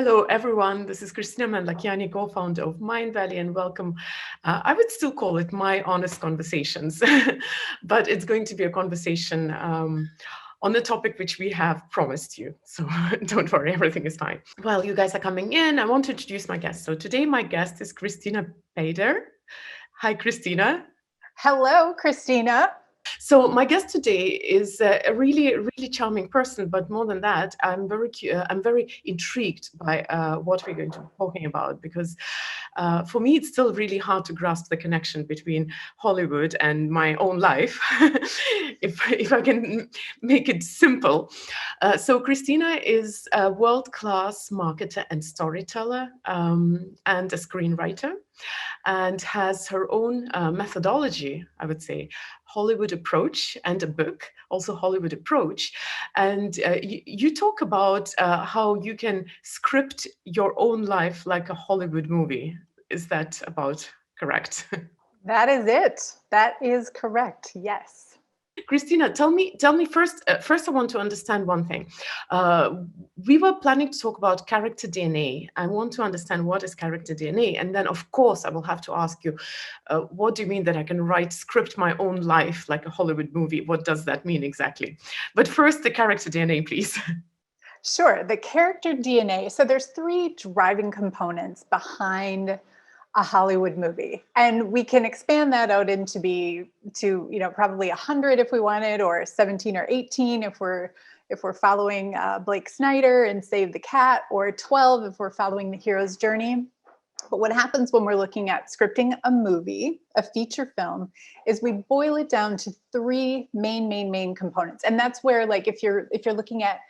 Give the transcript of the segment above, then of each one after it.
Hello, everyone. This is Kristina Mand-Lakhiani, co-founder of Mind Valley, and welcome. I would still call it My Honest Conversations, but it's going to be a conversation on the topic which we have promised you. So don't worry, everything is fine. Well, you guys are coming in. I want to introduce my guest. So today my guest is Kristina Paider. Hi, Kristina. Hello, Kristina. So my guest today is a really charming person, but more than that, I'm very intrigued by what we're going to be talking about, because for me, it's still really hard to grasp the connection between Hollywood and my own life, if I can make it simple. So Kristina is a world-class marketer and storyteller, and a screenwriter, and has her own methodology, I would say, Hollywood approach, and a book, also Hollywood approach. And you talk about how you can script your own life like a Hollywood movie. Is that about correct? That is it. That is correct. Yes. Kristina, tell me first. First, I want to understand one thing. We were planning to talk about character DNA. I want to understand what is character DNA, and then, of course, I will have to ask you, what do you mean that I can script my own life like a Hollywood movie? What does that mean exactly? But first, the character DNA, please. Sure. The character DNA. So there's three driving components behind a Hollywood movie, and we can expand that out into probably 100 if we wanted, or 17 or 18 if we're following Blake Snyder and Save the Cat, or 12 if we're following the hero's journey. But what happens when we're looking at scripting a movie, a feature film, is we boil it down to three main components. And that's where, like, if you're looking at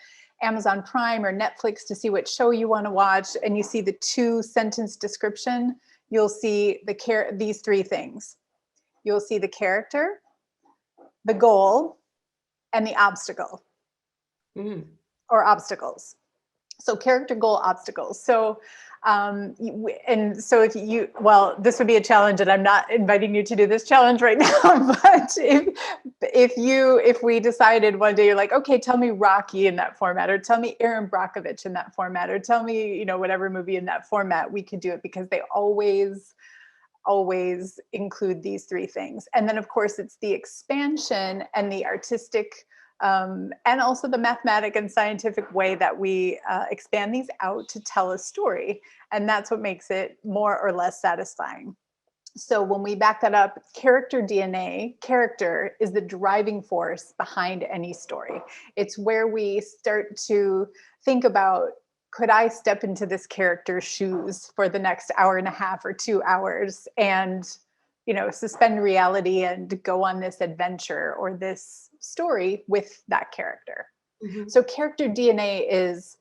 Amazon Prime or Netflix to see what show you want to watch, and you see the 2-sentence description, you'll see these three things. You'll see the character, the goal, and the obstacle, or obstacles. So character, goal, obstacles. So, this would be a challenge, and I'm not inviting you to do this challenge right now, but if we decided one day, you're like, okay, tell me Rocky in that format, or tell me Aaron Brockovich in that format, or tell me, whatever movie in that format, we could do it, because they always include these three things. And then, of course, it's the expansion and the artistic, and also the mathematic and scientific way that we expand these out to tell a story. And that's what makes it more or less satisfying. So when we back that up, character DNA, character is the driving force behind any story. It's where we start to think about, could I step into this character's shoes for the next hour and a half or 2 hours and, suspend reality and go on this adventure or this story with that character. Mm-hmm. So character DNA is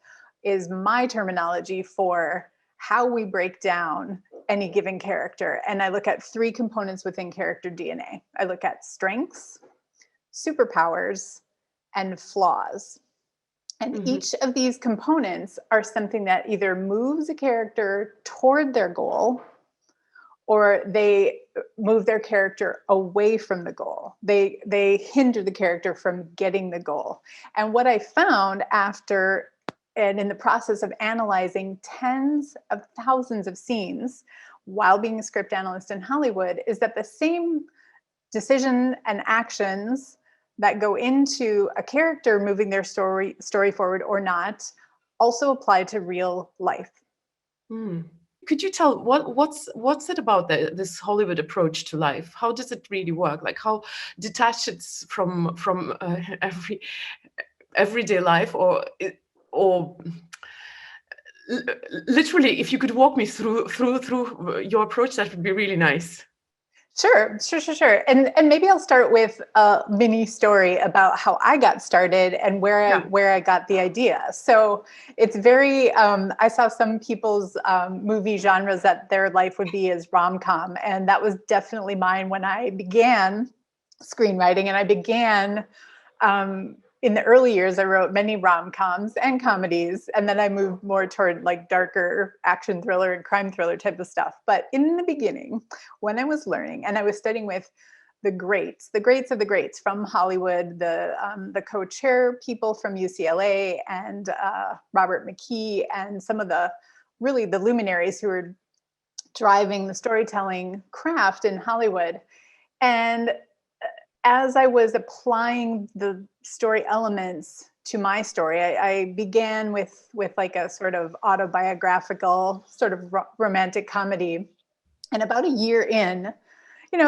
my terminology for how we break down any given character. And I look at three components within character DNA. I look at strengths, superpowers, and flaws. And each of these components are something that either moves a character toward their goal, or they move their character away from the goal. They hinder the character from getting the goal. And what I found in the process of analyzing tens of thousands of scenes while being a script analyst in Hollywood is that the same decision and actions that go into a character moving their story forward or not also apply to real life. Could you tell what's it about this Hollywood approach to life? How does it really work? Like, how detached it's from everyday life, or literally, if you could walk me through your approach, that would be really nice. Sure. And maybe I'll start with a mini story about how I got started and where I got the idea. So it's very, I saw some people's movie genres that their life would be as rom-com. And that was definitely mine when I began screenwriting. And I began, in the early years, I wrote many rom-coms and comedies, and then I moved more toward like darker action thriller and crime thriller type of stuff. But in the beginning, when I was learning and I was studying with the greats of the greats from Hollywood, the co-chair people from UCLA and Robert McKee, and some of the really the luminaries who are driving the storytelling craft in Hollywood. And as I was applying the story elements to my story, I began with like a sort of autobiographical, sort of romantic comedy. And about a year in,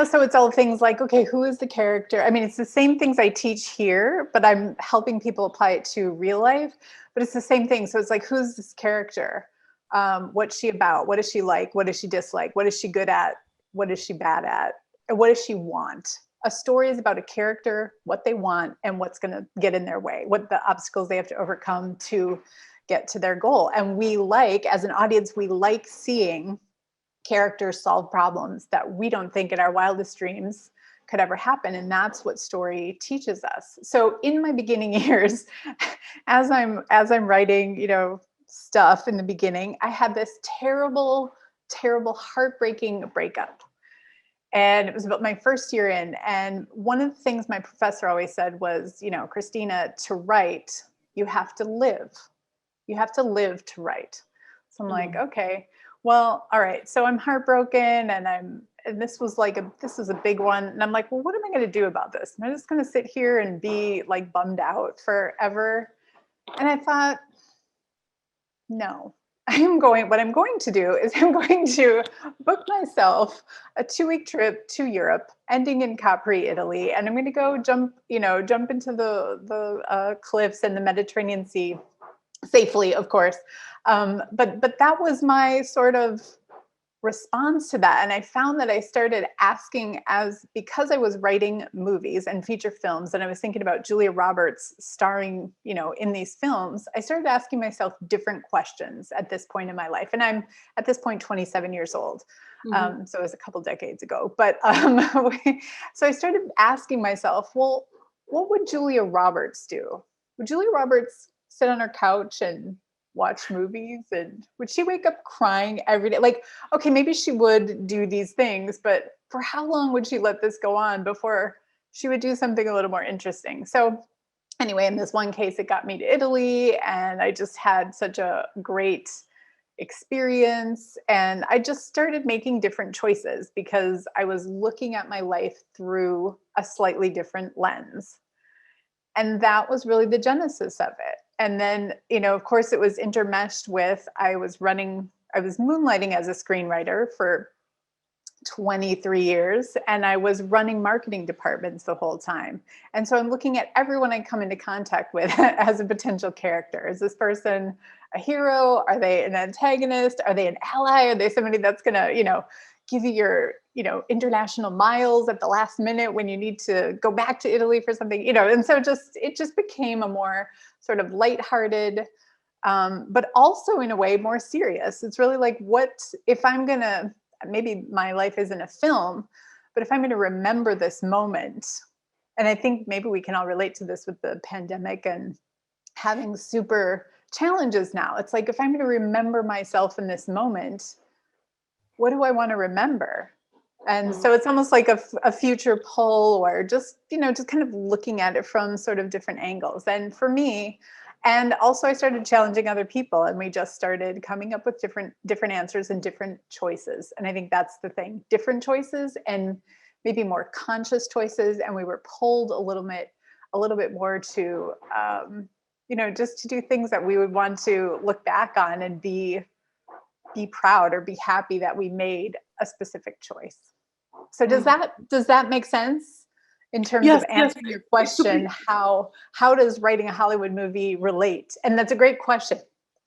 so it's all things like, okay, who is the character? I mean, it's the same things I teach here, but I'm helping people apply it to real life, but it's the same thing. So it's like, who's this character? What's she about? What does she like? What does she dislike? What is she good at? What is she bad at? And what does she want? A story is about a character, what they want, and what's going to get in their way, what the obstacles they have to overcome to get to their goal. And we like, as an audience, we like seeing characters solve problems that we don't think in our wildest dreams could ever happen. And that's what story teaches us. So in my beginning years, as I'm writing, stuff in the beginning, I had this terrible, heartbreaking breakup. And it was about my first year in. And one of the things my professor always said was, Kristina, to write, you have to live. You have to live to write. So I'm like, okay, well, all right. So I'm heartbroken and this was a big one. And I'm like, well, what am I going to do about this? Am I just going to sit here and be like bummed out forever? And I thought, no. What I'm going to do is I'm going to book myself a 2-week trip to Europe, ending in Capri, Italy. And I'm going to go jump into the cliffs and the Mediterranean Sea safely, of course. But that was my sort of response to that. And I found that I started asking, because I was writing movies and feature films, and I was thinking about Julia Roberts starring, in these films, I started asking myself different questions at this point in my life. And I'm at this point 27 years old. Mm-hmm. So it was a couple decades ago. But so I started asking myself, well, what would Julia Roberts do? Would Julia Roberts sit on her couch and watch movies? And would she wake up crying every day? Like, okay, maybe she would do these things, but for how long would she let this go on before she would do something a little more interesting? So anyway, in this one case, it got me to Italy, and I just had such a great experience. And I just started making different choices because I was looking at my life through a slightly different lens. And that was really the genesis of it. And then, of course, it was intermeshed with, I was moonlighting as a screenwriter for 23 years, and I was running marketing departments the whole time. And so I'm looking at everyone I come into contact with as a potential character. Is this person a hero? Are they an antagonist? Are they an ally? Are they somebody that's going to, give you your, international miles at the last minute when you need to go back to Italy for something, and so it just became a more sort of lighthearted, but also in a way more serious. It's really like, what if I'm going to, maybe my life isn't a film, but if I'm going to remember this moment, and I think maybe we can all relate to this with the pandemic and having super challenges now. It's like, if I'm going to remember myself in this moment, what do I want to remember? And so it's almost like a future pull, or just kind of looking at it from sort of different angles. And for me, and also I started challenging other people, and we just started coming up with different answers and different choices. And I think that's the thing, different choices and maybe more conscious choices. And we were pulled a little bit more to, just to do things that we would want to look back on and be proud or be happy that we made a specific choice. So does that make sense in terms of answering your question? How does writing a Hollywood movie relate? And that's a great question.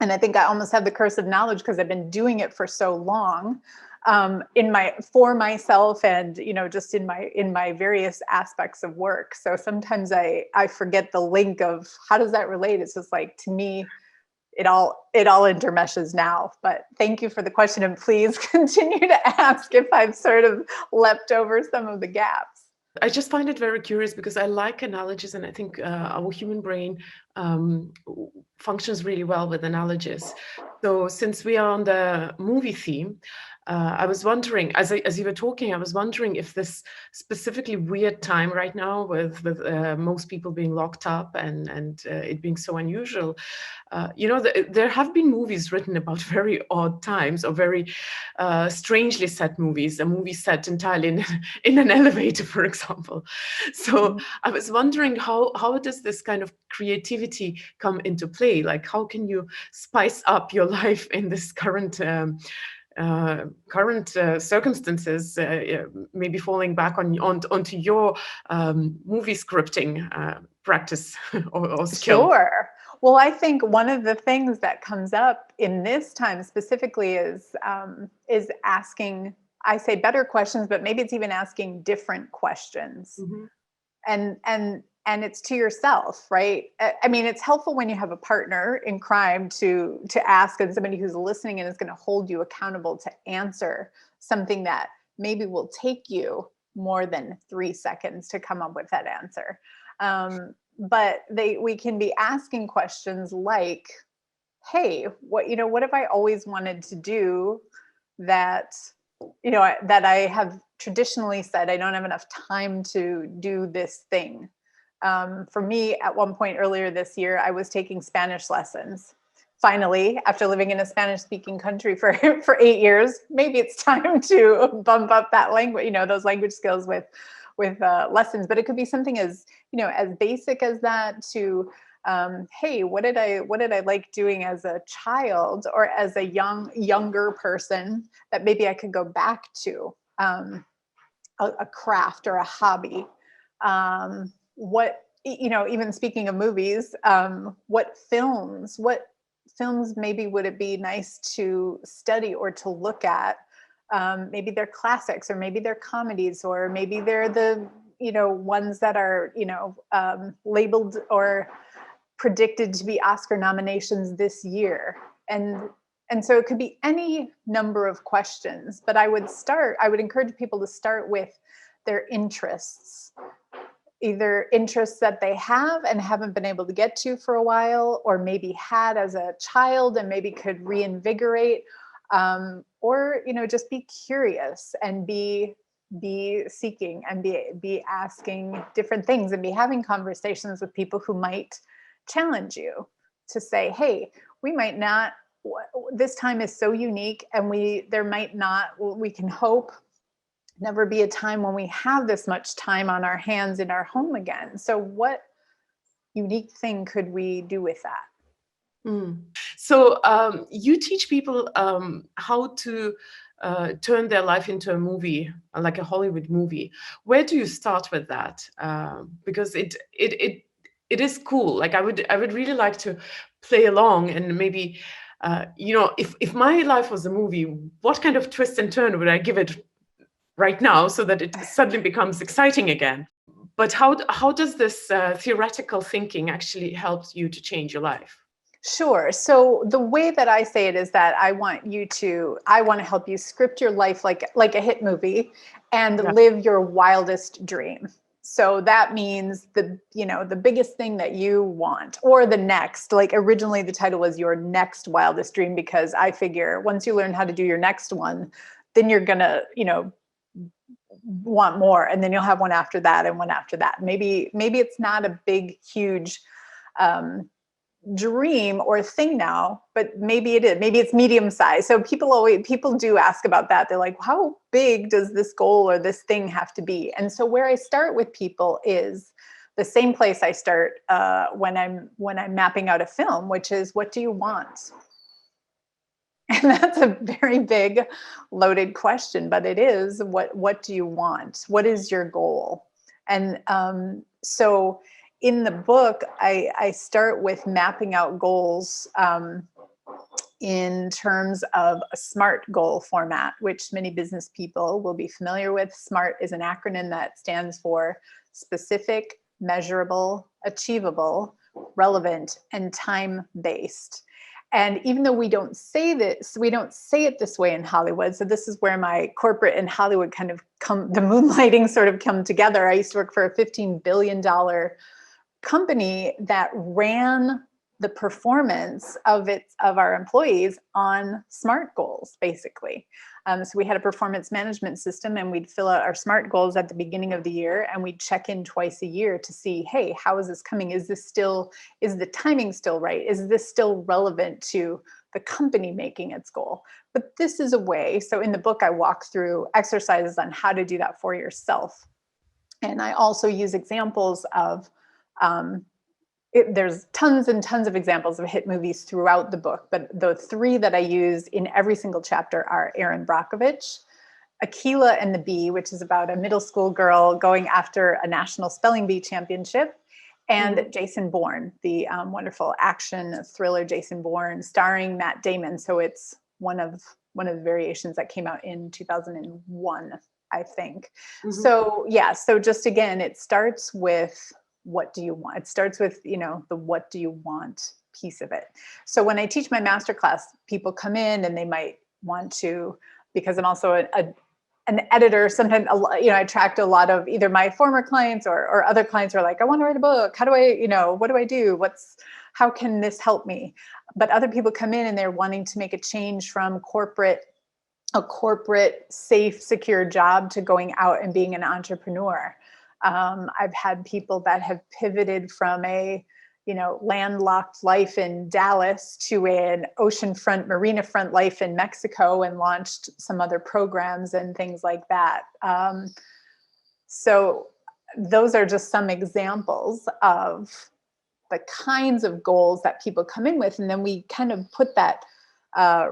And I think I almost have the curse of knowledge because I've been doing it for so long, for myself and just in my various aspects of work. So sometimes I forget the link of how does that relate. It's just like, to me, it all intermeshes now. But thank you for the question, and please continue to ask if I've sort of leapt over some of the gaps. I just find it very curious because I like analogies, and I think our human brain functions really well with analogies. So since we are on the movie theme, I was wondering, as you were talking, I was wondering if this specifically weird time right now, with most people being locked up and it being so unusual, there have been movies written about very odd times, or very strangely set movies. A movie set entirely in an elevator, for example. So I was wondering, how does this kind of creativity come into play? Like, how can you spice up your life in this current circumstances, maybe falling back onto your movie scripting practice or skill? Sure. Well, I think one of the things that comes up in this time specifically is asking, I say better questions, but maybe it's even asking different questions. Mhm. And it's to yourself, right? I mean, it's helpful when you have a partner in crime to ask, and somebody who's listening and is going to hold you accountable to answer something that maybe will take you more than 3 seconds to come up with that answer. But we can be asking questions like, hey, what have I always wanted to do that that I have traditionally said I don't have enough time to do this thing. For me, at one point earlier this year, I was taking Spanish lessons. Finally, after living in a Spanish-speaking country for 8 years, maybe it's time to bump up that language, those language skills with lessons. But it could be something as as basic as that to hey, what did I like doing as a child or as a younger person that maybe I could go back to, a craft or a hobby. What, even speaking of movies, what films maybe would it be nice to study or to look at? Maybe they're classics, or maybe they're comedies, or maybe they're the ones that are labeled or predicted to be Oscar nominations this year. And so it could be any number of questions, but I would encourage people to start with their interests, either interests that they have and haven't been able to get to for a while, or maybe had as a child and maybe could reinvigorate, or just be curious and be seeking and be asking different things and be having conversations with people who might challenge you to say, hey, we might not, this time is so unique, and there might not, we can hope, never be a time when we have this much time on our hands in our home again. So what unique thing could we do with that? So you teach people how to turn their life into a movie, like a Hollywood movie. Where do you start with that? Because it is cool. Like, I would really like to play along, and maybe if my life was a movie, what kind of twist and turn would I give it right now so that it suddenly becomes exciting again? But how does this theoretical thinking actually help you to change your life? Sure. So the way that I say it is that I want to help you script your life like a hit movie, and live your wildest dream. So that means the biggest thing that you want, or the next, like originally the title was Your Next Wildest Dream, because I figure once you learn how to do your next one, then you're going to, want more, and then you'll have one after that and one after that. Maybe it's not a big, huge, dream or thing now, but maybe it is. Maybe it's medium size. So people do ask about that. They're like, how big does this goal or this thing have to be? And so where I start with people is the same place I start when I'm mapping out a film, which is, what do you want? And that's a very big, loaded question, but it is, what do you want? What is your goal? And so in the book, I start with mapping out goals in terms of a SMART goal format, which many business people will be familiar with. SMART is an acronym that stands for specific, measurable, achievable, relevant, and time-based. And even though we don't say it this way in Hollywood. So this is where my corporate and Hollywood the moonlighting sort of come together. I used to work for a $15 billion company that ran the performance of our employees on SMART goals, basically. So we had a performance management system, and we'd fill out our SMART goals at the beginning of the year, and we'd check in twice a year to see, hey, how is this coming? Is the timing still right? Is this still relevant to the company making its goal? But this is a way. So in the book, I walk through exercises on how to do that for yourself. And I also use examples of, there's tons and tons of examples of hit movies throughout the book, but the three that I use in every single chapter are Erin Brockovich, Akilah and the Bee, which is about a middle school girl going after a national spelling bee championship, and Jason Bourne, the wonderful action thriller Jason Bourne, starring Matt Damon. So it's one of the variations that came out in 2001, I think. So yeah, so just again, it starts with, what do you want? It starts with, the what do you want piece of it. So when I teach my masterclass, people come in and they might want to, because I'm also an editor, sometimes, I attract a lot of either my former clients or other clients who are like, I want to write a book. How do I, what do I do? How can this help me? But other people come in and they're wanting to make a change from a corporate, safe, secure job to going out and being an entrepreneur. I've had people that have pivoted from a, landlocked life in Dallas to an oceanfront, marina front life in Mexico, and launched some other programs and things like that. So those are just some examples of the kinds of goals that people come in with. And then we kind of put that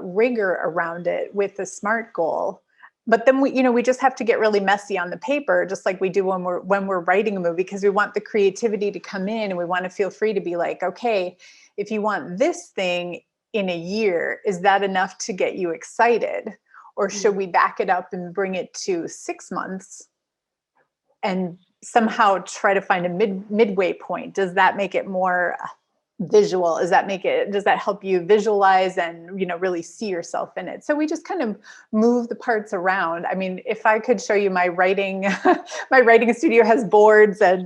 rigor around it with the SMART goal. But then we just have to get really messy on the paper, just like we do when we're writing a movie, because we want the creativity to come in, and we want to feel free to be like, okay, if you want this thing in a year, is that enough to get you excited? Or should we back it up and bring it to 6 months and somehow try to find a midway point? Does that make it more visual? Does that help you visualize and, really see yourself in it? So we just kind of move the parts around. I mean, if I could show you my writing, my writing studio has boards and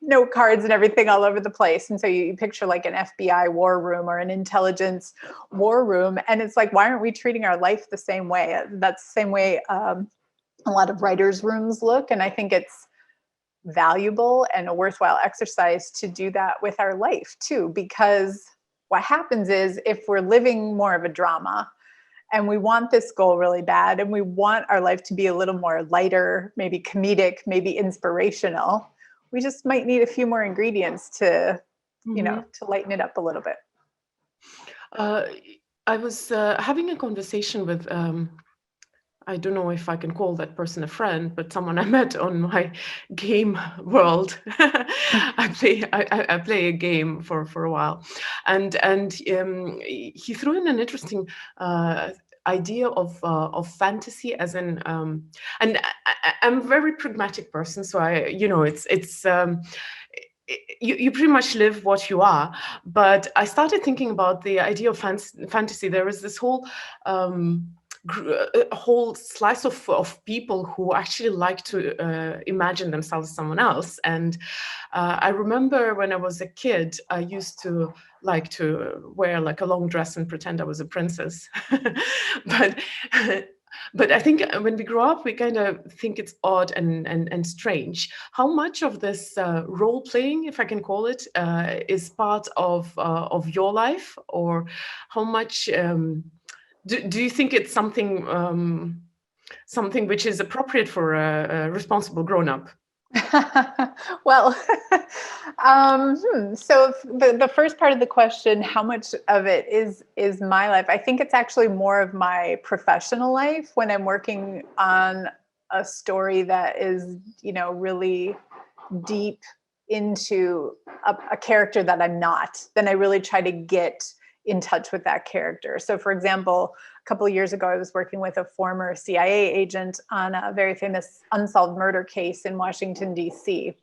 note cards and everything all over the place. And so you picture like an FBI war room or an intelligence war room. And it's like, why aren't we treating our life the same way? That's the same way a lot of writers' rooms look. And I think it's valuable and a worthwhile exercise to do that with our life too, because what happens is, if we're living more of a drama and we want this goal really bad, and we want our life to be a little more lighter, maybe comedic, maybe inspirational, we just might need a few more ingredients to, to lighten it up a little bit. I was having a conversation with I don't know if I can call that person a friend, but someone I met on my game world. I play a game for a while, and he threw in an interesting idea of fantasy, as in, and I'm a very pragmatic person, so you pretty much live what you are. But I started thinking about the idea of fantasy. There is this whole a whole slice of people who actually like to imagine themselves as someone else. And I remember when I was a kid, I used to like to wear like a long dress and pretend I was a princess. But I think when we grow up, we kind of think it's odd and strange. How much of this role playing, if I can call it, is part of your life, or how much do you think it's something which is appropriate for a responsible grown-up? Well, so the first part of the question, how much of it is my life? I think it's actually more of my professional life, when I'm working on a story that is, really deep into a character that I'm not. Then I really try to get in touch with that character. So for example, a couple of years ago, I was working with a former CIA agent on a very famous unsolved murder case in Washington, D.C.,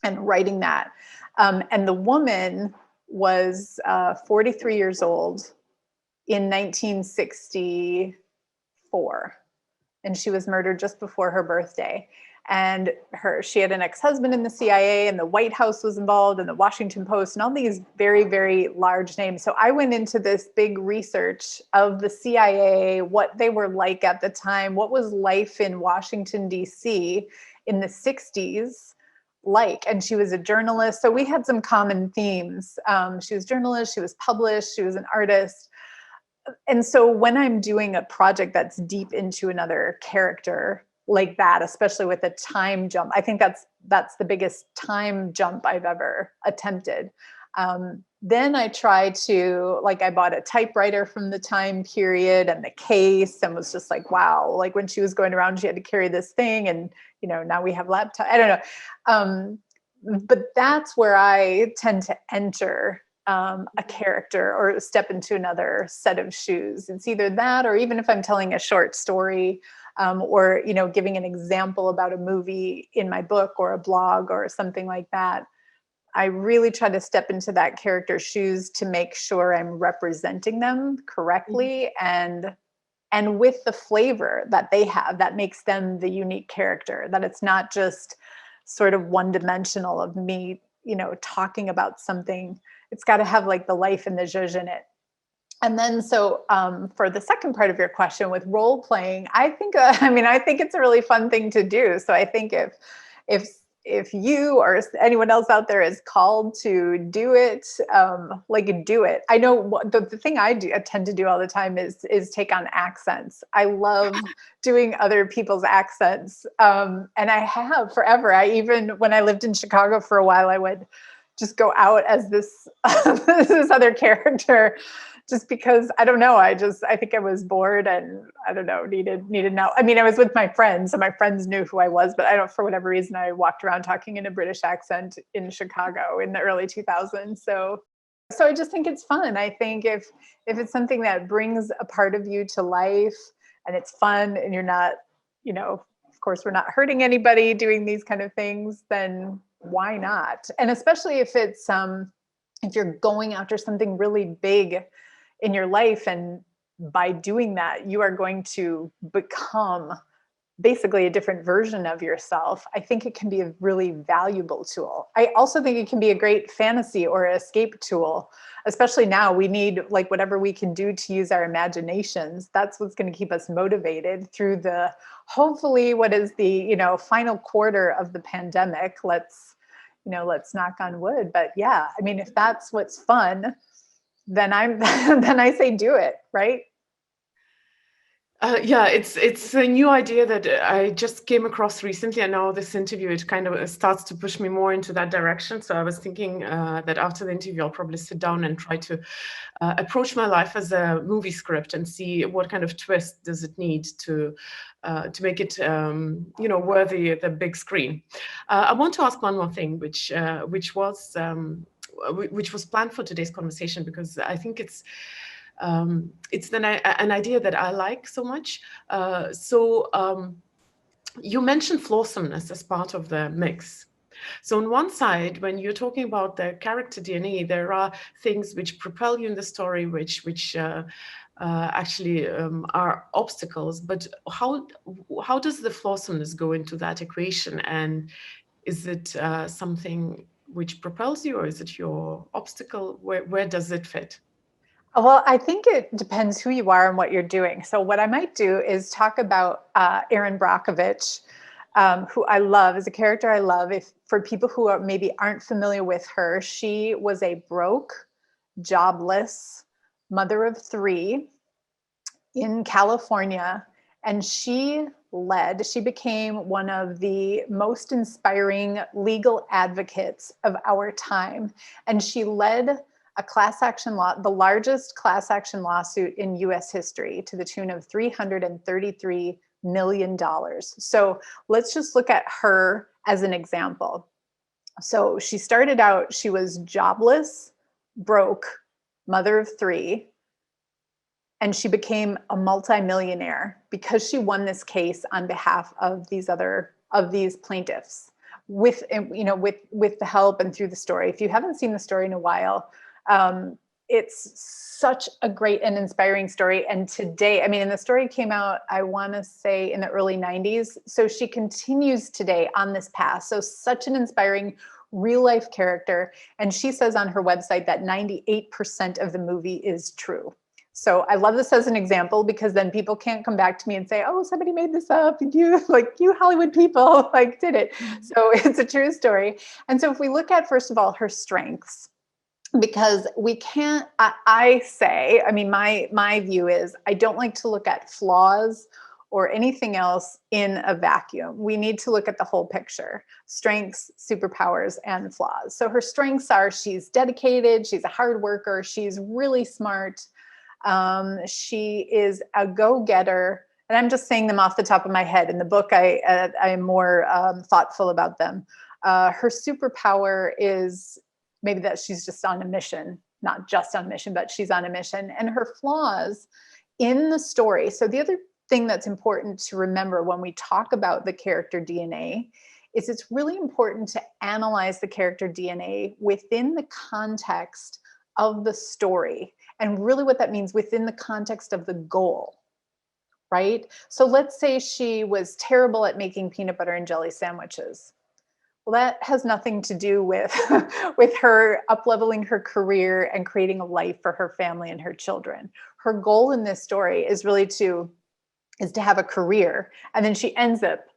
and writing that. And the woman was 43 years old in 1964, and she was murdered just before her birthday. And she had an ex-husband in the CIA, and the White House was involved, and the Washington Post, and all these very, very large names. So I went into this big research of the CIA, what they were like at the time, what was life in Washington, D.C. in the 60s like. And she was a journalist. So we had some common themes. She was a journalist, she was published, she was an artist. And so when I'm doing a project that's deep into another character like that, especially with a time jump, I think that's the biggest time jump I've ever attempted. Then I try to, like, I bought a typewriter from the time period and the case, and was just like, wow, like when she was going around, she had to carry this thing, and now we have laptop. I don't know. But that's where I tend to enter a character or step into another set of shoes. It's either that, or even if I'm telling a short story, or giving an example about a movie in my book or a blog or something like that, I really try to step into that character's shoes to make sure I'm representing them correctly, and with the flavor that they have that makes them the unique character, that it's not just sort of one-dimensional of me, talking about something. It's got to have like the life and the zhuzh in it. And then, so for the second part of your question with role playing, I think it's a really fun thing to do. So I think if you or anyone else out there is called to do it, do it. I know the thing I tend to do all the time is take on accents. I love doing other people's accents. And I have forever. Even when I lived in Chicago for a while, I would just go out as this other character, just because, I don't know, I think I was bored, and I don't know, needed now. I mean, I was with my friends, so my friends knew who I was, but for whatever reason, I walked around talking in a British accent in Chicago in the early 2000s. So I just think it's fun. I think if it's something that brings a part of you to life, and it's fun, and you're not, of course, we're not hurting anybody doing these kind of things, then why not? And especially if it's, if you're going after something really big in your life, and by doing that, you are going to become basically a different version of yourself, I think it can be a really valuable tool. I also think it can be a great fantasy or escape tool, especially now. We need, like, whatever we can do to use our imaginations. That's what's going to keep us motivated through hopefully what is the, final quarter of the pandemic. Let's knock on wood. But yeah, I mean, if that's what's fun, then then I say do it, right? Yeah, it's a new idea that I just came across recently, and now this interview, it kind of starts to push me more into that direction. So I was thinking that after the interview, I'll probably sit down and try to approach my life as a movie script and see what kind of twist does it need to make it worthy the big screen. I want to ask one more thing, which was planned for today's conversation, because I think it's an idea that I like so much. You mentioned flawsomeness as part of the mix. So on one side, when you're talking about the character DNA, there are things which propel you in the story, which actually are obstacles. But how does the flawsomeness go into that equation? And is it something which propels you, or is it your obstacle? Where does it fit? Well, I think it depends who you are and what you're doing. So what I might do is talk about Erin Brockovich, who I love, is a character I love. For people who maybe aren't familiar with her, she was a broke, jobless mother of 3 in California, and she became one of the most inspiring legal advocates of our time. And she led a class action the largest class action lawsuit in US history, to the tune of $333 million. So let's just look at her as an example. So she started out, she was jobless, broke, mother of 3, and she became a multimillionaire because she won this case on behalf of these plaintiffs, with the help and through the story. If you haven't seen the story in a while, it's such a great and inspiring story. And today, I mean, and the story came out, I want to say in the early 90s. So she continues today on this path. So such an inspiring real life character. And she says on her website that 98% of the movie is true. So I love this as an example, because then people can't come back to me and say, oh, somebody made this up. You Hollywood people like did it. So it's a true story. And so if we look at, first of all, her strengths, because we can't, I say, I mean, my view is I don't like to look at flaws or anything else in a vacuum. We need to look at the whole picture: strengths, superpowers, and flaws. So her strengths are she's dedicated, she's a hard worker, she's really smart, she is a go-getter. And I'm just saying them off the top of my head. In the book, I'm more thoughtful about them. Her superpower is maybe that she's just on a mission, not just on a mission, but she's on a mission. And her flaws in the story. So the other thing that's important to remember when we talk about the character DNA is it's really important to analyze the character DNA within the context of the story. And really what that means within the context of the goal, right? So let's say she was terrible at making peanut butter and jelly sandwiches. Well, that has nothing to do with, with her up-leveling her career and creating a life for her family and her children. Her goal in this story is really to have a career. And then she ends up,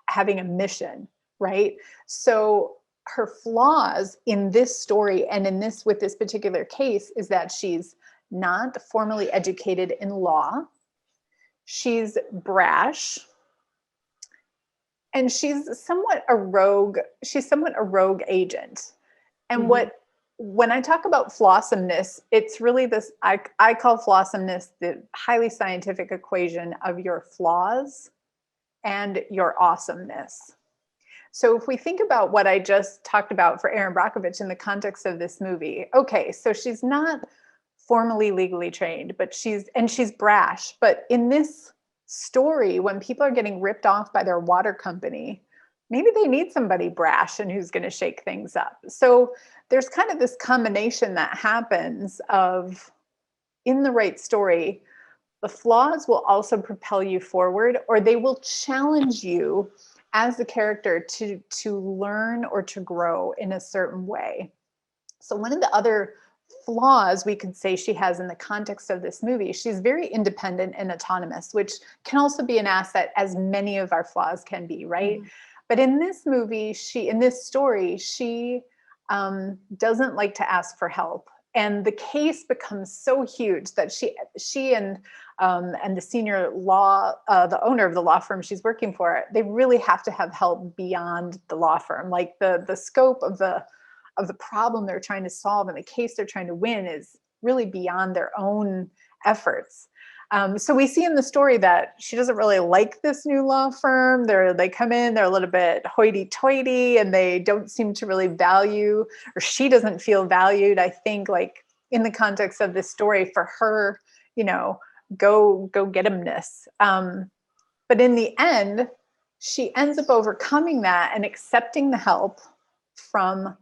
having a mission, right? So her flaws in this story and with this particular case is that she's not formally educated in law. She's brash. And she's somewhat a rogue agent. And when I talk about flawsomeness, it's really this, I call flawsomeness the highly scientific equation of your flaws and your awesomeness. So if we think about what I just talked about for Erin Brockovich in the context of this movie, okay, so she's not formally legally trained, but she's brash. But in this story, when people are getting ripped off by their water company, maybe they need somebody brash and who's going to shake things up. So there's kind of this combination that happens of, in the right story, the flaws will also propel you forward, or they will challenge you as the character to learn or to grow in a certain way. So one of the other flaws we could say she has in the context of this movie, she's very independent and autonomous, which can also be an asset, as many of our flaws can be, right? But in this movie, in this story, she doesn't like to ask for help. And the case becomes so huge that she and the senior the owner of the law firm she's working for, they really have to have help beyond the law firm. Like the scope of the problem they're trying to solve and the case they're trying to win is really beyond their own efforts. So we see in the story that she doesn't really like this new law firm. They come in, they're a little bit hoity-toity, and they don't seem to really value, or she doesn't feel valued, I think, like in the context of this story, for her, go-get-emness. But in the end, she ends up overcoming that and accepting the help from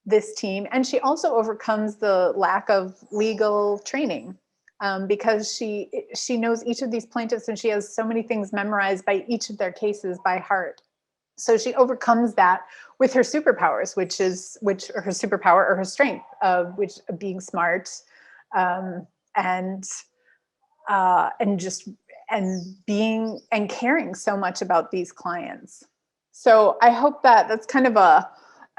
this team. And she also overcomes the lack of legal training. Because she knows each of these plaintiffs and she has so many things memorized by each of their cases by heart. So she overcomes that with her superpowers, which her superpower or her strength, which being smart, and being and caring so much about these clients. So I hope that's kind of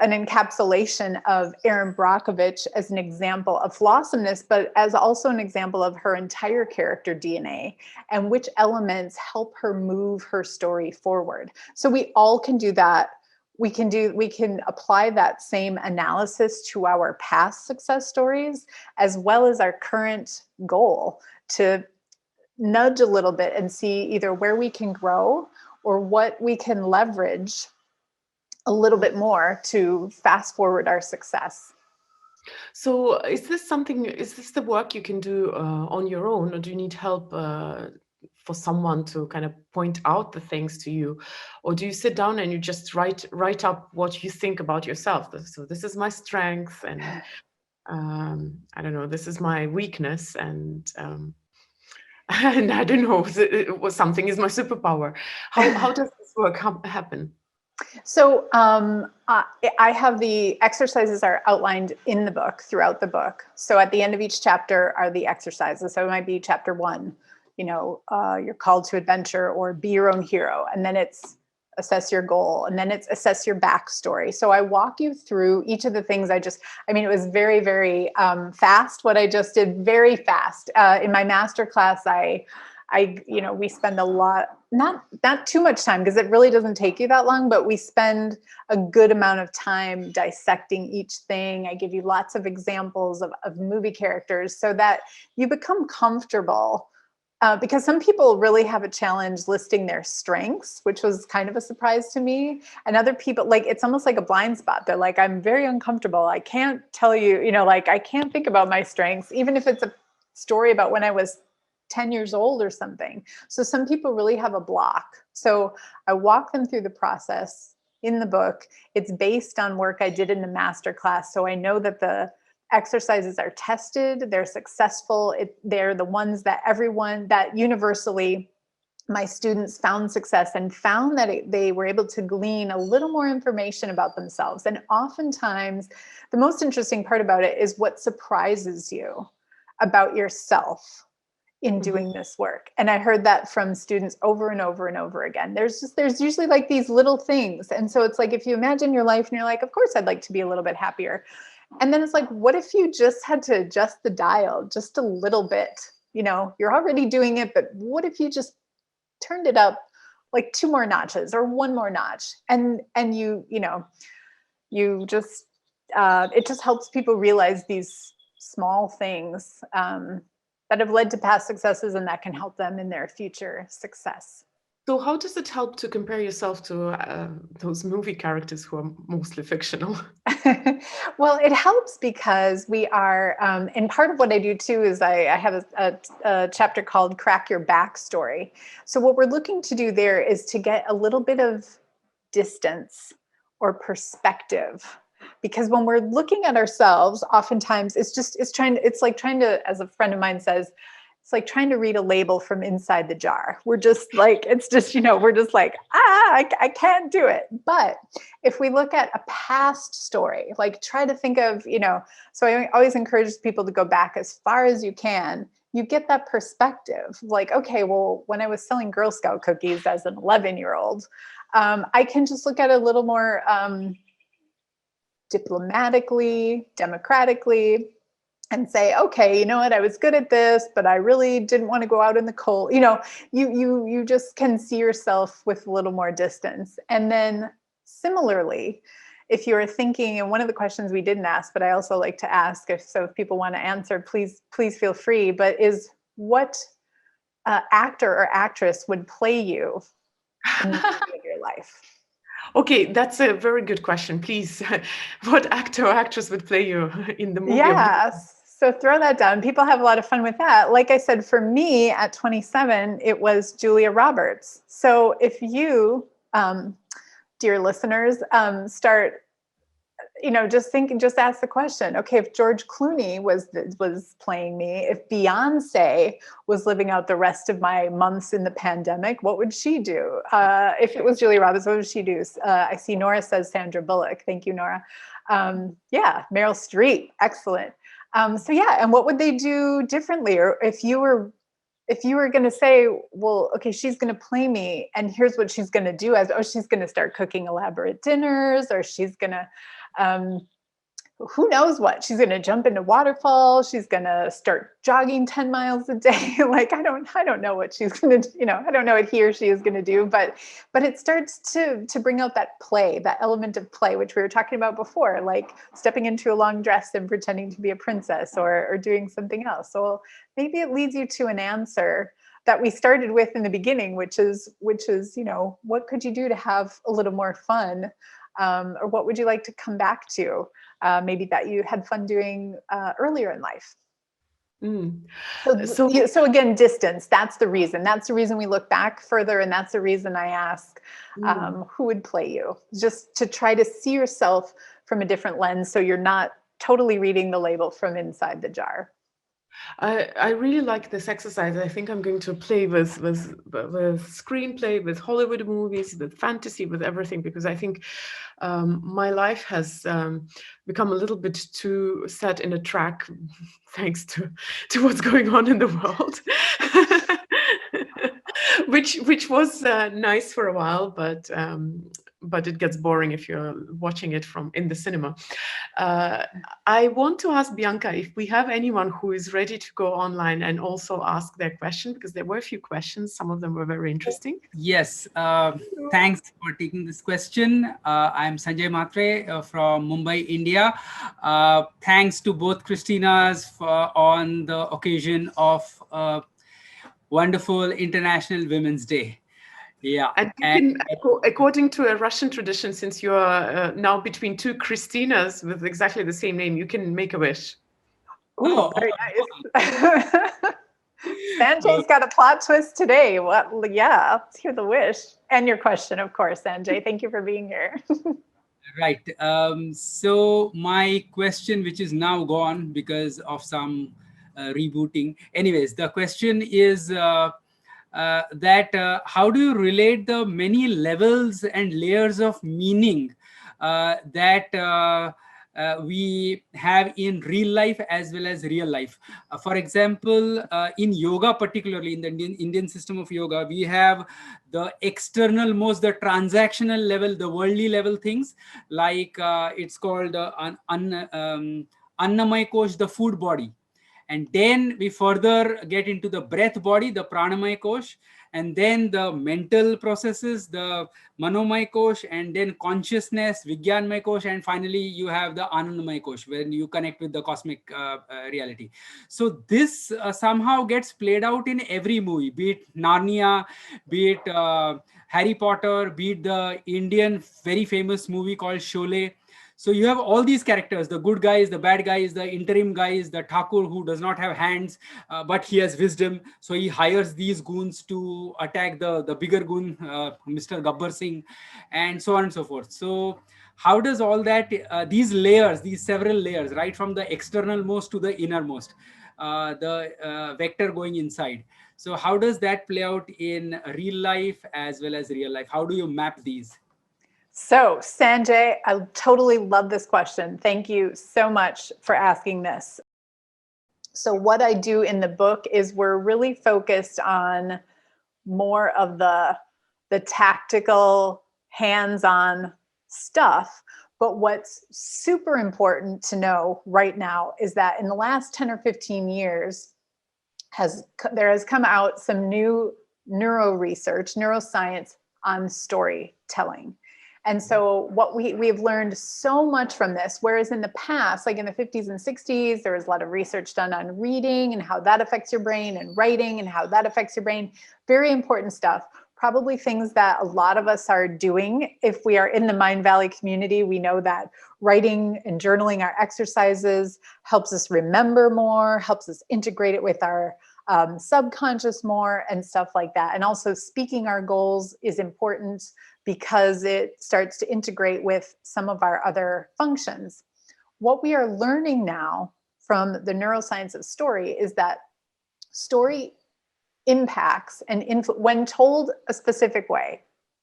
an encapsulation of Erin Brockovich as an example of flawsomeness, but as also an example of her entire character DNA and which elements help her move her story forward. So we all can do that. We can apply that same analysis to our past success stories, as well as our current goal, to nudge a little bit and see either where we can grow or what we can leverage a little bit more to fast forward our success. So is this the work you can do on your own, or do you need help for someone to kind of point out the things to you? Or do you sit down and you just write up what you think about yourself? So this is my strength, and I don't know, this is my weakness, and and I don't know, it was something is my superpower. How does this work happen? So I have the exercises are outlined in the book, throughout the book. So at the end of each chapter are the exercises. So it might be chapter 1, you're called to adventure, or be your own hero. And then it's assess your goal. And then it's assess your backstory. So I walk you through each of the things it was very, very fast. What I just did, very fast. In my master class, we spend a lot, not too much time, because it really doesn't take you that long, but we spend a good amount of time dissecting each thing. I give you lots of examples of movie characters so that you become comfortable. Because some people really have a challenge listing their strengths, which was kind of a surprise to me. And other people, it's almost like a blind spot. They're like, I'm very uncomfortable. I can't tell you, I can't think about my strengths, even if it's a story about when I was 10 years old or something. So some people really have a block. So I walk them through the process in the book. It's based on work I did in the master class. So I know that the exercises are tested, they're successful. They're the ones that universally my students found success and found that they were able to glean a little more information about themselves. And oftentimes the most interesting part about it is what surprises you about yourself in doing this work. And I heard that from students over and over and over again. There's usually like these little things. And so it's like, if you imagine your life and you're like, of course I'd like to be a little bit happier. And then it's like, what if you just had to adjust the dial just a little bit? You're already doing it, but what if you just turned it up like 2 more notches or 1 more notch? And you just, it just helps people realize these small things that have led to past successes, and that can help them in their future success. So how does it help to compare yourself to those movie characters who are mostly fictional? Well, it helps because we are, and part of what I do too is I have a chapter called Crack Your Backstory. So what we're looking to do there is to get a little bit of distance or perspective. Because when we're looking at ourselves, oftentimes it's like trying to, as a friend of mine says, it's like trying to read a label from inside the jar. We're just like, we're just like, I can't do it. But if we look at a past story, like try to think of, so I always encourage people to go back as far as you can. You get that perspective. Like, okay, well, when I was selling Girl Scout cookies as an 11-year-old, I can just look at it a little more diplomatically, democratically, and say, okay, you know what, I was good at this, but I really didn't want to go out in the cold. You just can see yourself with a little more distance. And then similarly, if you're thinking, and one of the questions we didn't ask, but I also like to ask, if people want to answer, please feel free, but is what actor or actress would play you in the movie of your life? Okay, that's a very good question. Please, what actor or actress would play you in the movie? Yes. So throw that down. People have a lot of fun with that. Like I said, for me at 27, it was Julia Roberts. So if you, dear listeners, start, just ask the question, okay, if George Clooney was playing me, if Beyonce was living out the rest of my months in the pandemic, what would she do? If it was Julia Roberts, what would she do? I see Nora says Sandra Bullock. Thank you, Nora. Yeah, Meryl Streep. Excellent. And what would they do differently? Or if you were going to say, well, okay, she's going to play me, and here's what she's going to do, she's going to start cooking elaborate dinners, or she's going to, who knows what, she's going to jump into waterfalls, she's going to start jogging 10 miles a day. Like, I don't know what she's going to, I don't know what he or she is going to do, but it starts to bring out that play, that element of play, which we were talking about before, like stepping into a long dress and pretending to be a princess, or doing something else. So maybe it leads you to an answer that we started with in the beginning, which is, what could you do to have a little more fun? Or what would you like to come back to? Maybe that you had fun doing earlier in life. So again, distance, that's the reason. That's the reason we look back further. And that's the reason I ask, who would play you? Just to try to see yourself from a different lens. So you're not totally reading the label from inside the jar. I really like this exercise. I think I'm going to play with screenplay, with Hollywood movies, with fantasy, with everything, because I think my life has become a little bit too set in a track, thanks to what's going on in the world, which was nice for a while, but it gets boring if you're watching it from in the cinema. I want to ask Bianca if we have anyone who is ready to go online and also ask their question, because there were a few questions. Some of them were very interesting. Yes, thanks for taking this question. I'm Sanjay Matre from Mumbai, India. Thanks to both Kristinas on the occasion of wonderful International Women's Day. Yeah. And you can, according to a Russian tradition, since you are now between two Kristinas with exactly the same name, you can make a wish. Ooh, very nice. Sanjay's got a plot twist today. What? Yeah, let's hear the wish and your question, of course, Sanjay. Thank you for being here. Right. So my question, which is now gone because of some rebooting. Anyways, the question is that how do you relate the many levels and layers of meaning that we have in real life as well as real life? For example, in yoga, particularly in the Indian system of yoga, we have the external most, the transactional level, the worldly level things, like it's called Annamaya Kosh, the food body. And then we further get into the breath body, the Pranamaya Kosh, and then the mental processes, the Manomaya Kosh, and then consciousness, Vijnanmaya Kosh, and finally you have the Anandamaya Kosh, when you connect with the cosmic reality. So this somehow gets played out in every movie, be it Narnia, be it Harry Potter, be it the Indian very famous movie called Sholay. So you have all these characters, the good guys, the bad guys, the interim guys, the Thakur who does not have hands, but he has wisdom. So he hires these goons to attack the bigger goon, Mr. Gabbar Singh, and so on and so forth. So how does all that, these layers, these several layers, right from the external most to the innermost, the vector going inside. So how does that play out in real life as well as real life? How do you map these? So Sanjay, I totally love this question. Thank you so much for asking this. So what I do in the book is we're really focused on more of the tactical, hands-on stuff. But what's super important to know right now is that in the last 10 or 15 years, there has come out some new neuroscience on storytelling. And so what we've learned so much from this, whereas in the past, like in the 50s and 60s, there was a lot of research done on reading and how that affects your brain, and writing and how that affects your brain. Very important stuff. Probably things that a lot of us are doing. If we are in the Mind Valley community, we know that writing and journaling our exercises helps us remember more, helps us integrate it with our subconscious more and stuff like that. And also speaking our goals is important because it starts to integrate with some of our other functions. What we are learning now from the neuroscience of story is that story impacts and when told a specific way.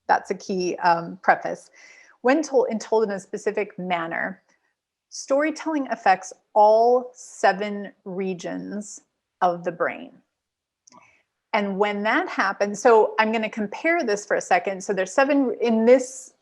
That's a key preface. When told in a specific manner, storytelling affects all 7 regions of the brain. And when that happens, so I'm going to compare this for a second. So there's 7 in this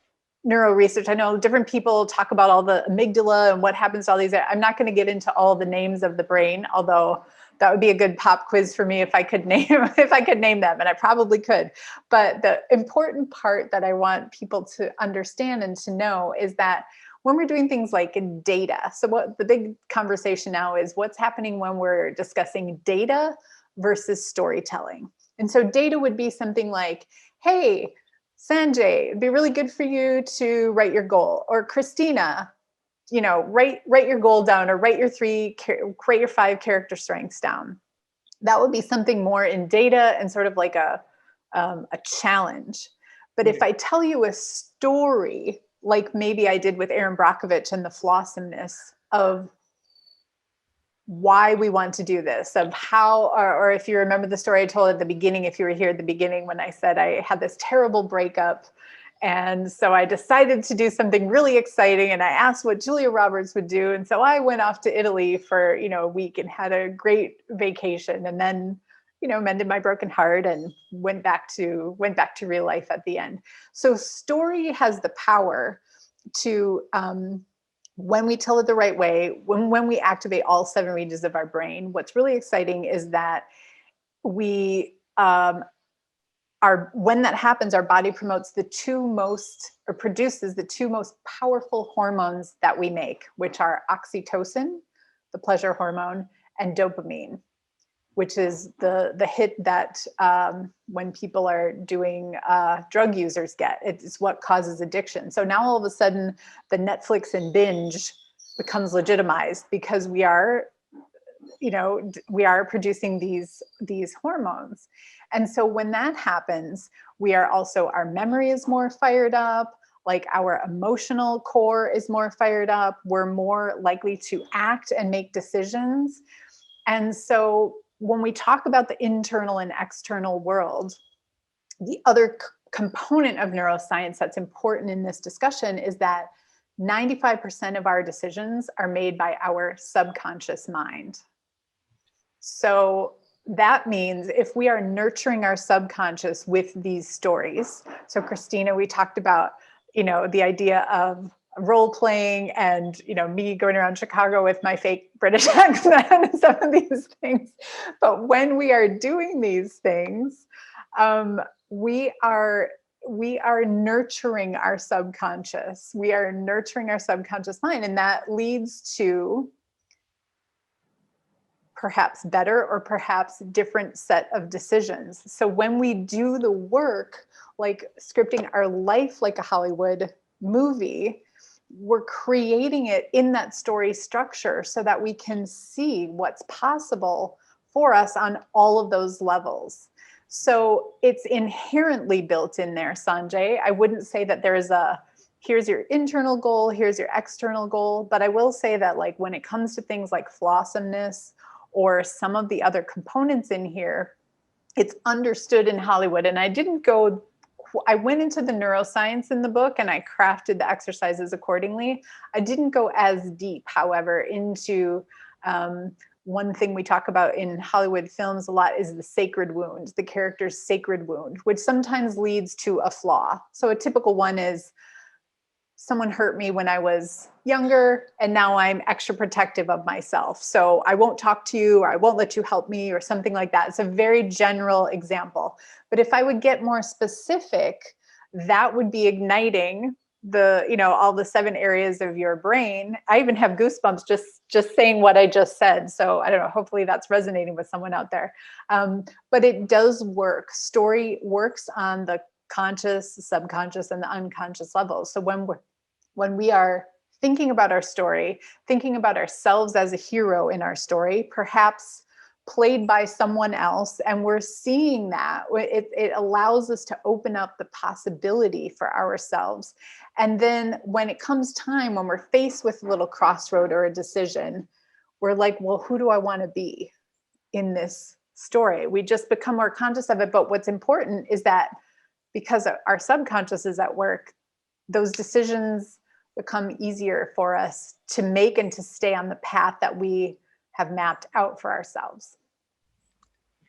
neuro research. I know different people talk about all the amygdala and what happens to all these. I'm not going to get into all the names of the brain, although that would be a good pop quiz for me if I could name them, and I probably could. But the important part that I want people to understand and to know is that when we're doing things like data, so what the big conversation now is what's happening when we're discussing data versus storytelling. And so data would be something like, hey, Sanjay, it'd be really good for you to write your goal. Or Kristina, you know, write your goal down, or write your 5 character strengths down. That would be something more in data and sort of like a challenge. But if I tell you a story, like maybe I did with Aaron Brockovich and the awesomeness of why we want to do this, of how, or if you remember the story I told at the beginning, if you were here at the beginning when I said I had this terrible breakup. And so I decided to do something really exciting, and I asked what Julia Roberts would do. And so I went off to Italy for, a week and had a great vacation, and then, mended my broken heart and went back to real life at the end. So story has the power to, when we tell it the right way, when we activate all 7 regions of our brain, what's really exciting is that we, when that happens, our body produces the 2 most powerful hormones that we make, which are oxytocin, the pleasure hormone, and dopamine, which is the hit that when people are doing drug users get. It's what causes addiction. So now all of a sudden the Netflix and binge becomes legitimized because we are producing these hormones. And so when that happens, our memory is more fired up, like our emotional core is more fired up. We're more likely to act and make decisions. And so when we talk about the internal and external world, the other component of neuroscience that's important in this discussion is that 95% of our decisions are made by our subconscious mind. So that means if we are nurturing our subconscious with these stories, so Kristina, we talked about, the idea of role playing and, me going around Chicago with my fake British accent and some of these things. But when we are doing these things, we are nurturing our subconscious. We are nurturing our subconscious mind, and that leads to perhaps better or perhaps different set of decisions. So when we do the work, like scripting our life like a Hollywood movie, we're creating it in that story structure so that we can see what's possible for us on all of those levels. So it's inherently built in there, Sanjay. I wouldn't say that there's here's your internal goal, here's your external goal, but I will say that, like, when it comes to things like awesomeness or some of the other components in here, it's understood in Hollywood. And I went into the neuroscience in the book and I crafted the exercises accordingly. I didn't go as deep, however, into one thing we talk about in Hollywood films a lot is the sacred wound, the character's sacred wound, which sometimes leads to a flaw. So a typical one is, someone hurt me when I was younger, and now I'm extra protective of myself. So I won't talk to you, or I won't let you help me, or something like that. It's a very general example. But if I would get more specific, that would be igniting all the 7 areas of your brain. I even have goosebumps just saying what I just said. So I don't know, hopefully that's resonating with someone out there. But it does work. Story works on the conscious, subconscious, and the unconscious levels. So when we are thinking about our story, thinking about ourselves as a hero in our story, perhaps played by someone else, and we're seeing that, it allows us to open up the possibility for ourselves. And then when it comes time, when we're faced with a little crossroad or a decision, we're like, well, who do I want to be in this story? We just become more conscious of it. But what's important is that because our subconscious is at work, those decisions become easier for us to make and to stay on the path that we have mapped out for ourselves.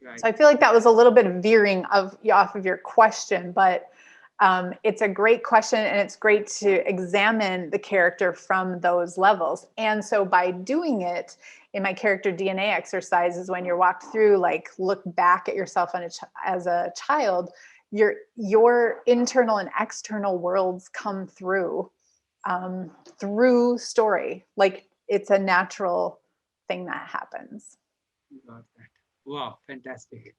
Right. So I feel like that was a little bit of veering off of your question, but it's a great question, and it's great to examine the character from those levels. And so by doing it in my character DNA exercises, when you're walked through, like, look back at yourself as a child, your internal and external worlds come through story. Like, it's a natural thing that happens. Got that. Wow, fantastic.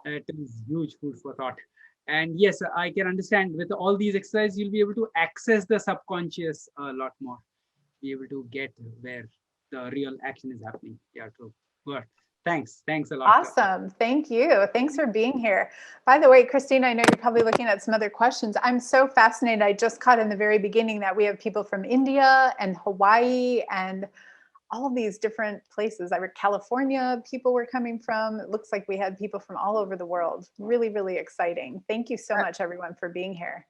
That is huge food for thought. And yes, I can understand with all these exercises, you'll be able to access the subconscious a lot more, be able to get where the real action is happening. Yeah, true. Good. Thanks a lot. Awesome. Thank you. Thanks for being here. By the way, Kristina, I know you're probably looking at some other questions. I'm so fascinated. I just caught in the very beginning that we have people from India and Hawaii and all these different places. California, people were coming from. It looks like we had people from all over the world. Really, really exciting. Thank you so much, everyone, for being here.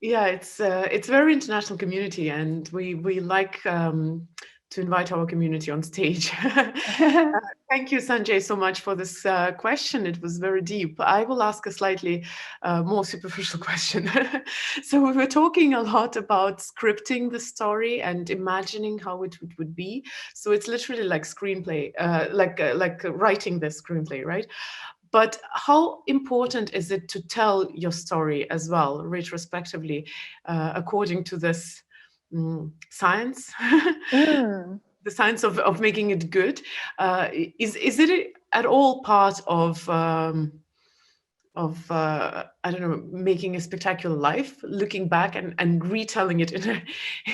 Yeah, it's a very international community, and we like to invite our community on stage. Thank you, Sanjay, so much for this question. It was very deep. I will ask a slightly more superficial question. So we were talking a lot about scripting the story and imagining how it would be. So it's literally like screenplay, like writing the screenplay, right? But how important is it to tell your story as well, retrospectively, according to this science, the science of making it good? Is it at all part of I don't know, making a spectacular life, looking back and retelling it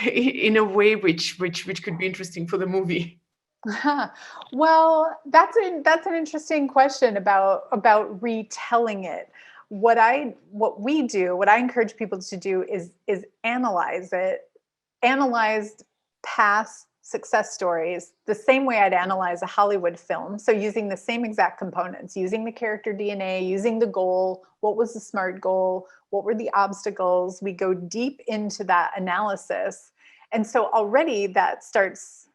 in a way which could be interesting for the movie? Well, that's an interesting question about retelling it. What I encourage people to do is analyze it, analyze past success stories the same way I'd analyze a Hollywood film. So using the same exact components, using the character DNA, using the goal, what was the SMART goal, what were the obstacles? We go deep into that analysis. And so already that starts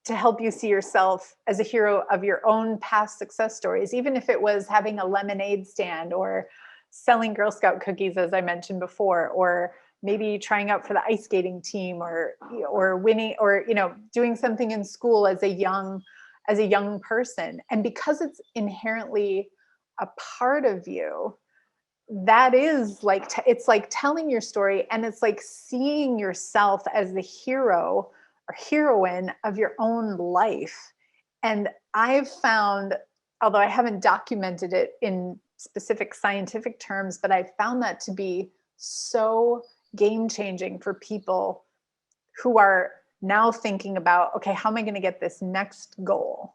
to help you see yourself as a hero of your own past success stories, even if it was having a lemonade stand or selling Girl Scout cookies, as I mentioned before, or maybe trying out for the ice skating team, or winning, or doing something in school as a young person. And because it's inherently a part of you, that is like it's like telling your story, and it's like seeing yourself as the hero or heroine of your own life. And I've found, although I haven't documented it in specific scientific terms, but I've found that to be so game changing for people who are now thinking about, okay, how am I going to get this next goal?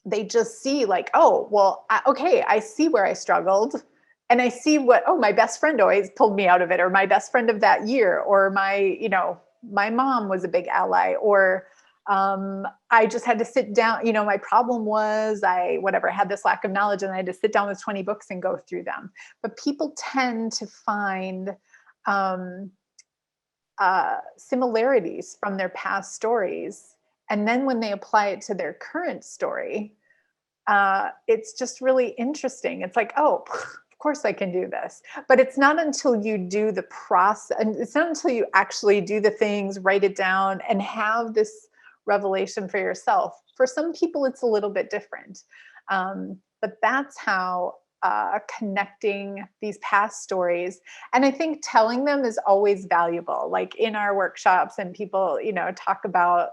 They just see like, oh, well, okay, I see where I struggled. And I see my best friend always pulled me out of it, or my best friend of that year, or my mom was a big ally, or I just had to sit down. My problem was I had this lack of knowledge, and I had to sit down with 20 books and go through them. But people tend to find similarities from their past stories. And then when they apply it to their current story, it's just really interesting. It's like, oh, of course I can do this. But it's not until you do the process, and it's not until you actually do the things, write it down, and have this revelation for yourself. For some people, it's a little bit different. But that's how connecting these past stories. And I think telling them is always valuable. Like in our workshops, and people, talk about,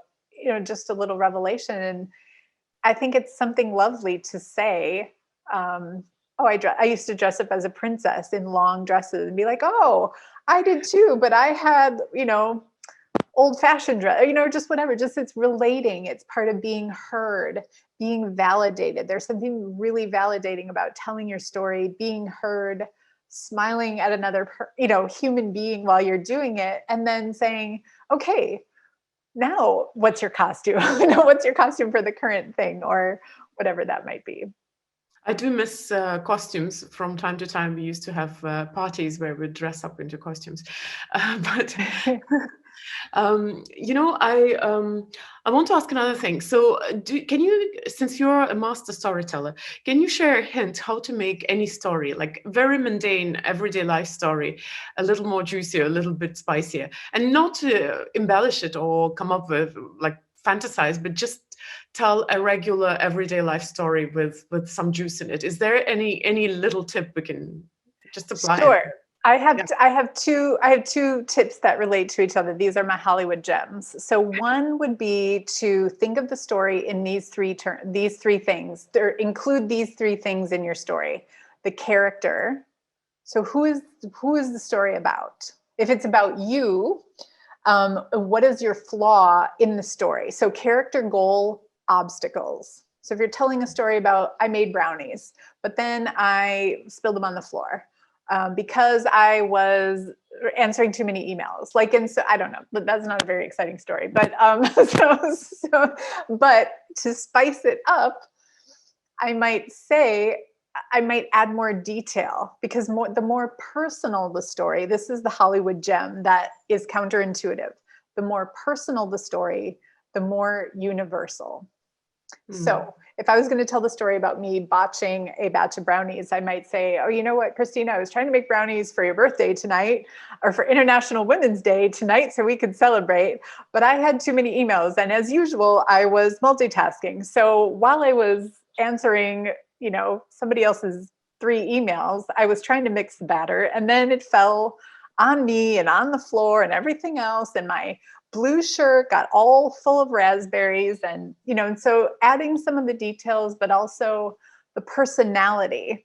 just a little revelation. And I think it's something lovely to say, I used to dress up as a princess in long dresses and be like, oh, I did too, but I had, old fashioned dress, just whatever, just it's relating. It's part of being heard, being validated. There's something really validating about telling your story, being heard, smiling at another, human being while you're doing it, and then saying, okay, now what's your costume? What's your costume for the current thing, or whatever that might be. I do miss costumes from time to time. We used to have parties where we'd dress up into costumes. But I want to ask another thing. So can you, since you're a master storyteller, can you share a hint how to make any story, like very mundane, everyday life story, a little more juicier, a little bit spicier, and not to embellish it or come up with like fantasize, but just tell a regular everyday life story with some juice in it? Is there any little tip we can just apply? Sure. I have two tips that relate to each other. These are my Hollywood gems. So one would be to think of the story in these three things. Include these three things in your story. The character. So who is the story about? If it's about you, what is your flaw in the story? So character, goal, obstacles. So if you're telling a story about, I made brownies, but then I spilled them on the floor because I was answering too many emails. Like, and so I don't know, but that's not a very exciting story. But but to spice it up, I might add more detail, because the more personal the story, this is the Hollywood gem that is counterintuitive. The more personal the story, the more universal. So if I was going to tell the story about me botching a batch of brownies, I might say, oh, you know what, Kristina, I was trying to make brownies for your birthday tonight, or for International Women's Day tonight, so we could celebrate. But I had too many emails. And as usual, I was multitasking. So while I was answering, somebody else's 3 emails, I was trying to mix the batter. And then it fell on me and on the floor and everything else. And my blue shirt got all full of raspberries, and so adding some of the details, but also the personality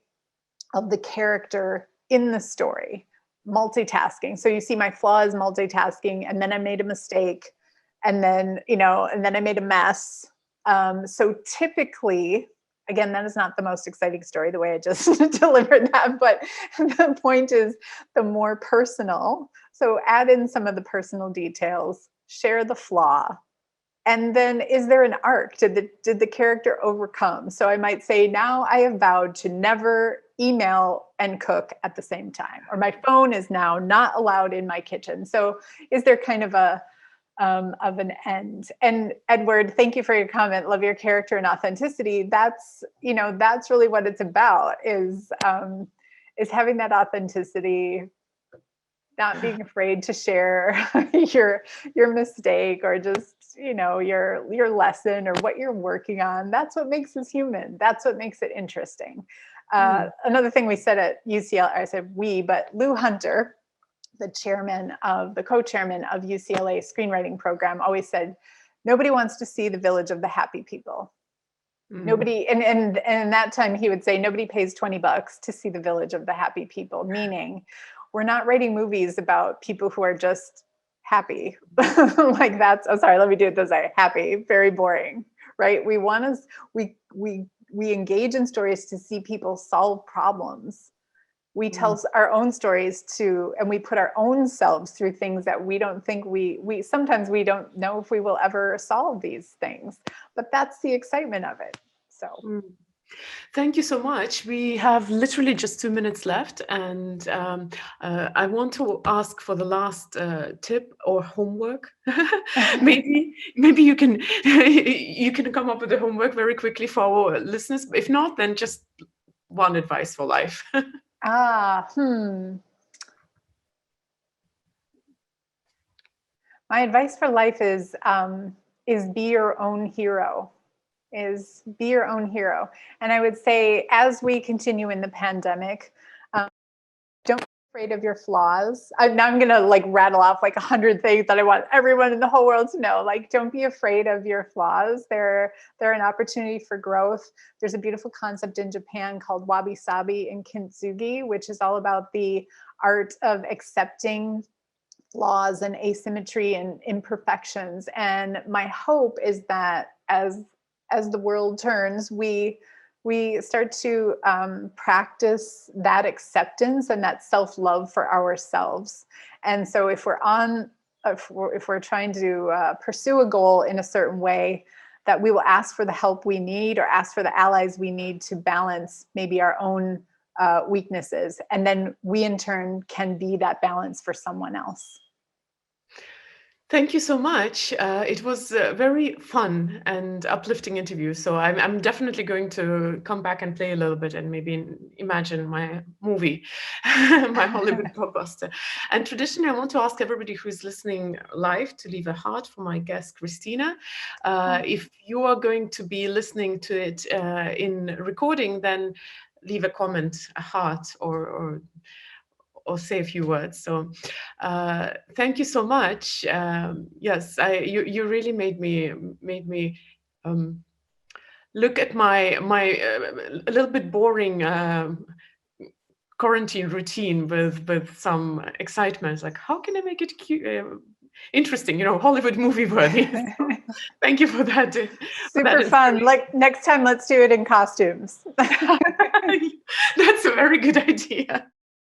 of the character in the story, multitasking. So you see my flaw is multitasking, and then I made a mistake, and then I made a mess. So typically, again, that is not the most exciting story, the way I just delivered that, but the point is the more personal. So add in some of the personal details, share the flaw, and then is there an arc? Did the character overcome? So I might say, now I have vowed to never email and cook at the same time, or my phone is now not allowed in my kitchen. So is there kind of of an end? And Edward, thank you for your comment. Love your character and authenticity. That's really what it's about, is having that authenticity, not being afraid to share your mistake, or just your lesson, or what you're working on. That's what makes us human. That's what makes it interesting. Another thing we said at UCLA, I said we, but Lou Hunter, the co-chairman of UCLA screenwriting program, always said, nobody wants to see the village of the happy people. Nobody, and that time he would say, nobody pays $20 to see the village of the happy people, meaning we're not writing movies about people who are just happy. Like that's, oh, sorry, let me do it this way. Happy, very boring, right? We engage in stories to see people solve problems. We tell our own stories and we put our own selves through things that we don't think sometimes we don't know if we will ever solve these things, but that's the excitement of it. So. Thank you so much. We have literally just 2 minutes left, and I want to ask for the last tip or homework. maybe you can come up with the homework very quickly for our listeners. If not, then just one advice for life. My advice for life is be your own hero. Be your own hero. And I would say, as we continue in the pandemic, don't be afraid of your flaws. Now I'm going to rattle off 100 things that I want everyone in the whole world to know. Don't be afraid of your flaws. They're an opportunity for growth. There's a beautiful concept in Japan called wabi-sabi and kintsugi, which is all about the art of accepting flaws and asymmetry and imperfections. And my hope is that as the world turns, we start to practice that acceptance and that self-love for ourselves. And so if we're trying to pursue a goal in a certain way, that we will ask for the help we need, or ask for the allies we need to balance maybe our own weaknesses. And then we in turn can be that balance for someone else. Thank you so much. It was a very fun and uplifting interview. So I'm definitely going to come back and play a little bit and maybe imagine my movie, my Hollywood blockbuster. And traditionally, I want to ask everybody who's listening live to leave a heart for my guest, Kristina. If you are going to be listening to it in recording, then leave a comment, a heart, or say a few words. So thank you so much. Yes, you really made me look at my a little bit boring quarantine routine with some excitement. Like, how can I make it interesting, Hollywood movie worthy? So, thank you for that. Super fun. Next time, let's do it in costumes. That's a very good idea.